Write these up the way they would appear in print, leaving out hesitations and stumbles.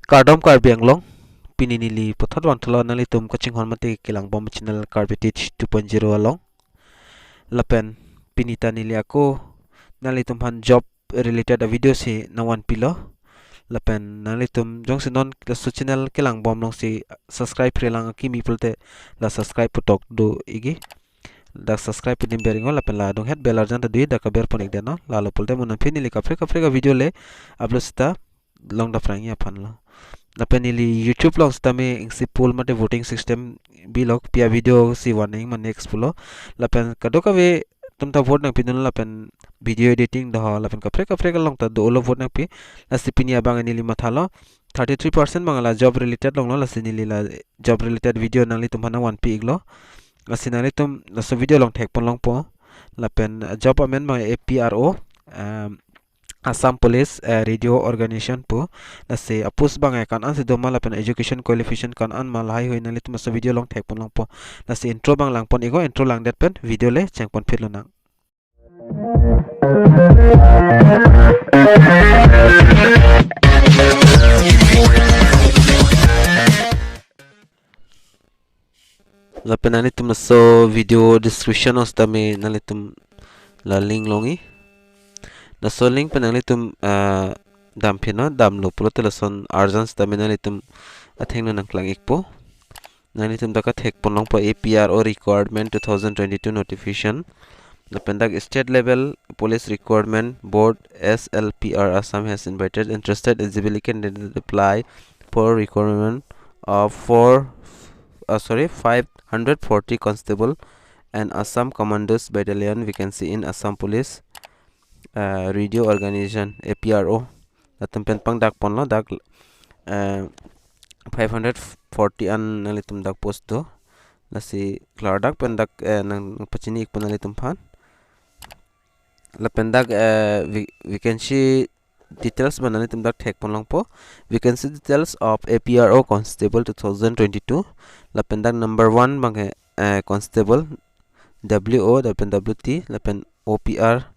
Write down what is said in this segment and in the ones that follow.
Kardom Karbi anglong pininili pothot wangthalo nali tum coaching hormati kilang bom channel Karbi teach 2.0 along lapen pinita nili ako nali tum han job related a video si nawan pilo lapen nali tum jong sinon so channel kilang bom long si subscribe relang ki mi pulte la subscribe putok do igi dak subscribe pidim beringo lapen la dong het belar jan ta dui dak ber ponik deno la lo pulte mun pinili kapre kapre video le upload sta long da frangi apan lo lapen ili YouTube long stame ingsi pool mate voting system bilok pia video si warning man next pulo lapen kadoka we tumta vote nang pinun lapen video editing dah lapen kapre kapre long ta do lo vote nang pi la sipinia bang nili mathalo 33% bangala job related long lo la sinili la job related video nang li tumhana 1 pi iglo la sinali tum la so video long thek pon long po lapen job amen bang APRO Assam Police Radio Organization po na si apus bang kan an si doma lapen education qualification kan an malai hoina lit mas video long thek pon long po na si intro bang lang pon igo intro lang det pen video le chang pon philo nang lapen ani tum so video description os tame nalitum la link longi na so link penalitum dam phino dam lo pulo teleson urgence taminalitum atheng nang klang ikpo nalitum daka thek ponlong po APRO RECRUITMENT2022 notification the pendak state level police recruitment board SLPR Assam has invited interested eligible candidates to apply for recruitment of 540 constable and Assam commandos battalion vacancy in Assam police radio organization APRO latum pen pang dak pon lo dak 540 an nalitum dak post do lasi klar dak pen dak nang pachini ik panalitum phan la pen dak vacancy details banalitum dak thek pon long po vacancy details of APRO constable 2022 la pen dak number 1 bang constable WO la pen WT la pen OPR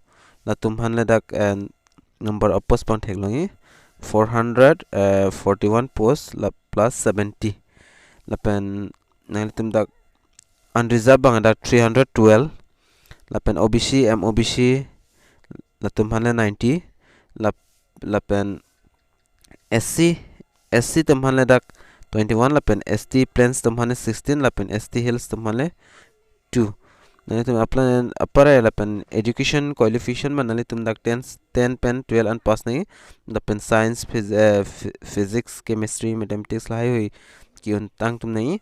la tumhan le dak number of post pang thek longi 441 post la plus 70 la pen nang tum dak unreserved bang dak 312 la pen OBC MOBC la tumhan le 90 la pen SC tumhan le dak 21 la pen ST plains tumhan le 16 la pen ST hills tumhan le 2 nalitum apply apara lapen education qualification manalitum dak 10 pen 12 and pass nahi lapen science physics chemistry mathematics lai hoi ki untang tum nahi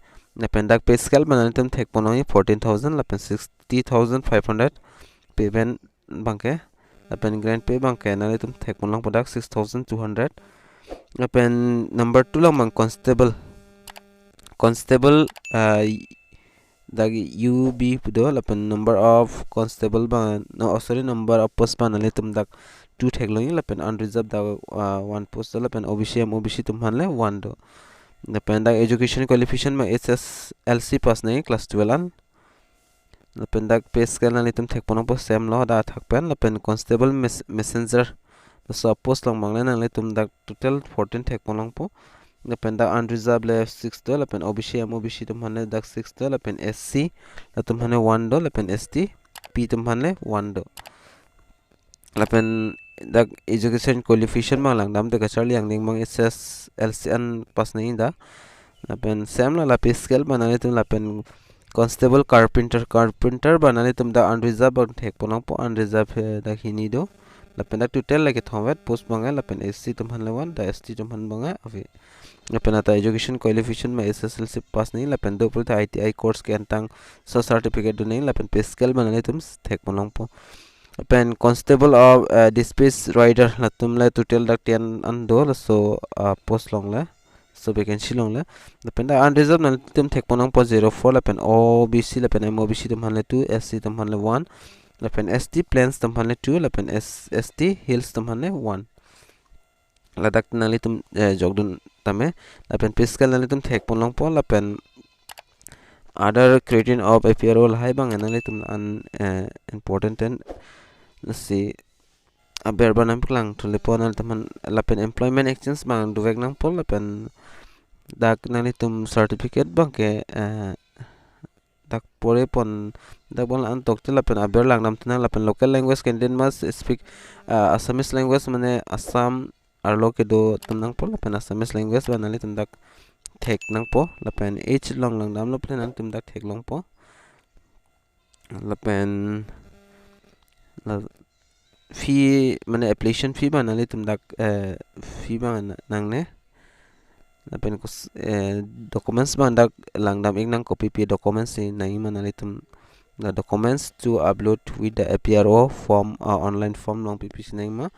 lapen dak pay scale manalitum thek ponoi 14000 lapen 60500 payment bangke lapen grant pay bangke nalitum thek ponlang product 6200 lapen number 2 lang mang constable dagi UB pudo lapen number of constable ban no sorry number of post ban nalitum dak 2 thek longi lapen unreserved dak 1 post lapen OBC MOBC tum hanle 1 do lapen dak education qualification ma SSLC pass nahi class 12 an lapen dak pay scale nalitum thek ponong post sem lo da thak pen lapen constable messenger so post long mangle nalitum dak total 14 thek ponong po lapen dak unreserved le 6 do lapen OBC MOBC tum hanle dak 6 do lapen SC tum hanle 1 do lapen ST P tum hanle 1 do lapen dak education qualification mang lang dam de kachar liang ning mang SSLC an pas nahi da lapen sem la pay scale banale tum lapen constable carpenter banale tum da unreserved thek ponang po unreserved dak hini do lapen dak total like thowet post bangai lapen SC tum hanle 1 da ST tum han bangai afi lapen ata education qualification ma SSLC pass nahi lapen do pul ITI course ke antang so certificate do nahi lapen pay scale banale tum thek ponang po pen constable of dispatch rider latum la total dak 10 an do so post long la so vacancy long la pen da unreserved na tum thek ponang po 04 la pen OBC la pen MOBC tum hanle 2 SC tum hanle 1 la pen ST plains tum hanle 2 la pen ST hills tum hanle 1 la dak nali tum Jok Dun Tame la pen fiscal nali tum thek ponang po la pen other creating of APRO hai bang nali tum an important and let's see aber banam klang tulepon al teman lapen employment exchange bang duvek nang pol lapen dak nalitum certificate bang ke dak pore pon dak bon an tok lapen aber lang nam tena lapen local language can must speak Assamese language mane Assam arlo ke do tenang pol lapen Assamese language ban nalitum dak thek nang po lapen h long lang dam lapen nalitum dak thek long po lapen fee mane application fee ban nalitum dak fee ban nang ne lapen ko documents bang dak langdam ik nang copy p documents ni nai manalitum the documents to upload with the APRO form online form long pp nai ma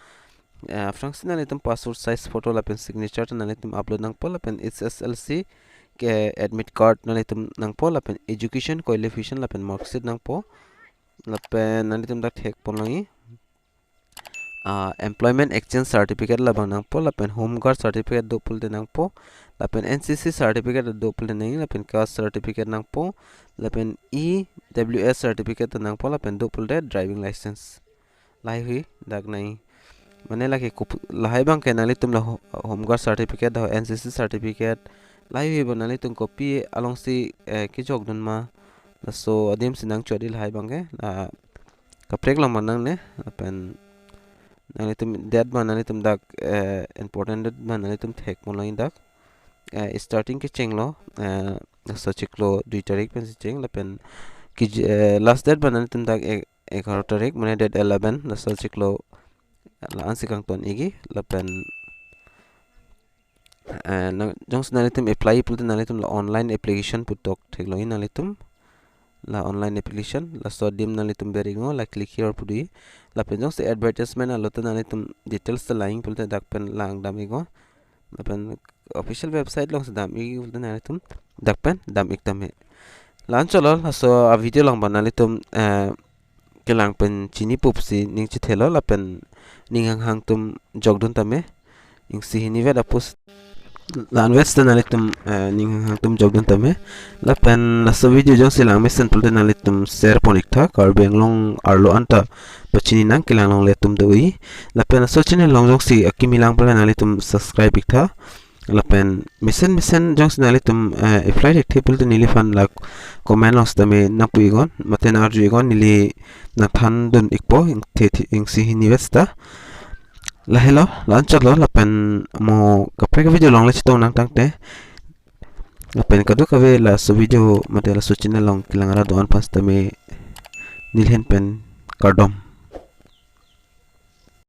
function nalitum passport size photo lapen signature nalitum upload nang pol lapen SSLC ke admit card nalitum nang pol lapen education qualification lapen marksheet nang po lapen nalitum dak thek pon langi employment exchange certificate labang nang po lapen home guard certificate do pul de nang po lapen NCC certificate do pul de nang lapen caste certificate nang po lapen EWS certificate nang po lapen do pul de driving license lai hui dak nai mane laki lahai bang ke nali tum la home guard certificate da NCC certificate lai hui banali tum copy along si ki jok dun ma so adim sinang chodi lahai bang ke kaprek lang manang ne lapen nalitum that man nalitum dak important man nalitum thek mon lain dak starting ke chenglo so chiklo 2 tarik pen cheng lapen ki last date ban nalitum dak 11 tarik mane date 11 la so chiklo la ansikang ton igi lapen jongs nalitum apply pul nalitum la online application putok thek lo nalitum la online application la so dim nalitum beringo la click here pudi la penjong se advertisement alota nalitum details ta lying pulte dakpen lang damigo la pen official website long sedam i pulte nalitum dakpen dam iktame lan cholo so a video lang banalitum kelang pen chini pupsi ning chi thelo la pen ning hang tum Jok Dun Tame ing si hinive da post lan west nalitum ning hang tum Jok Dun Tame la pen la so video jong silang mesen pulte nalitum share ponik tha Karbi long arlo anta pachini nang kilang long letum doi la pen so chine long jong si akimilang pulte nalitum subscribe ikta la pen mesen jong nalitum apply rekte pulte nilifan la comment long stame na puigon matena arjuigon nili na than dun ikpo ing si hinivesta la hello lanchak lo la pen mo kapre video long le chitong nang tangte la pen kadu kave la so video matela so chine long kilangara don pas tame nilhen pen Kardom